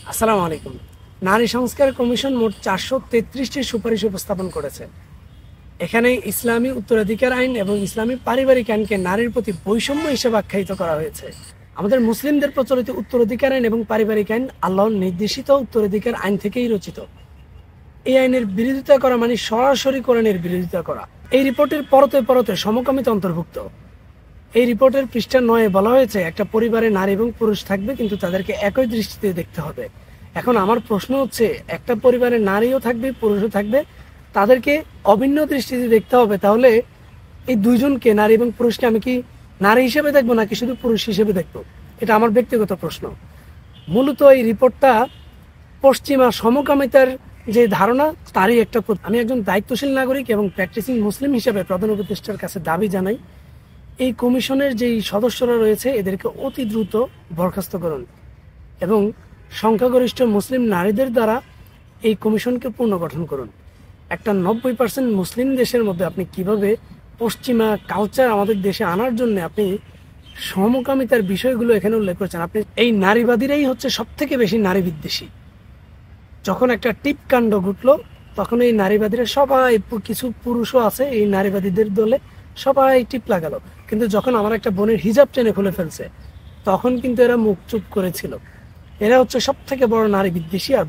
আসসালামু আলাইকুম। নারী সংস্কার কমিশন মোট 433টি সুপারিশ উপস্থাপন করেছে। এখানে ইসলামী উত্তরাধিকার আইন এবং ইসলামী পারিবারিক আইনকে নারীর প্রতি বৈষম্য হিসেবে আখ্যায়িত করা হয়েছে। আমাদের মুসলিমদের প্রচলিত উত্তরাধিকার আইন এবং পারিবারিক আইন আল্লাহর নির্দেশিত উত্তরাধিকার আইন থেকেই রচিত। এই আইনের বিরোধিতা করা মানে সরাসরি কোরআনের বিরোধিতা করা। এই রিপোর্টের পরতে পরতে সমকামিতা অন্তর্ভুক্ত। এই রিপোর্টের পৃষ্ঠা 9 বলা হয়েছে একটা পরিবারে নারী এবং পুরুষ থাকবে, কিন্তু তাদেরকে একই দৃষ্টিতে দেখতে হবে। এখন আমার প্রশ্ন হচ্ছে, একটা পরিবারে নারীও থাকবে পুরুষও থাকবে, তাদেরকে অভিন্ন দৃষ্টিতে দেখতে হবে, তাহলে এই দুইজনকে, নারী এবং পুরুষকে, আমি কি নারী হিসেবে দেখবো নাকি শুধু পুরুষ হিসেবে দেখবো? এটা আমার ব্যক্তিগত প্রশ্ন। মূলত এই রিপোর্টটা পশ্চিমা সমকামিতার যে ধারণা তারই একটা। আমি একজন দায়িত্বশীল নাগরিক এবং প্র্যাকটিসিং মুসলিম হিসেবে প্রধান উপদেষ্টার কাছে দাবি জানাই, এই কমিশনের যেই সদস্যরা রয়েছে এদেরকে অতি দ্রুত বরখাস্ত করুন এবং সংখ্যাগরিষ্ঠ মুসলিম নারীদের দ্বারা এই কমিশনকে পুনর্গঠন করুন। একটা 90% মুসলিম দেশের মধ্যে আপনি কিভাবে পশ্চিমা কালচার আমাদের দেশে আনার জন্য আপনি সমকামিতার বিষয়গুলো এখানে উল্লেখ করেছেন? আপনি এই নারীবাদীরাই হচ্ছে সব থেকে বেশি নারী বিদ্বেষী। যখন একটা টিপ কাণ্ড ঘটলো তখন এই নারীবাদীরা সবাই, কিছু পুরুষও আছে এই নারীবাদীদের দলে, সবাই টিপ লাগালো। কিন্তু যখন আমার একটা বোনের হিজাব টেনে খুলে ফেলছে তখন কিন্তু এরা মুখ চুপ করেছিল। এরা হচ্ছে সব থেকে বড় নারী বিদ্বেষী। আর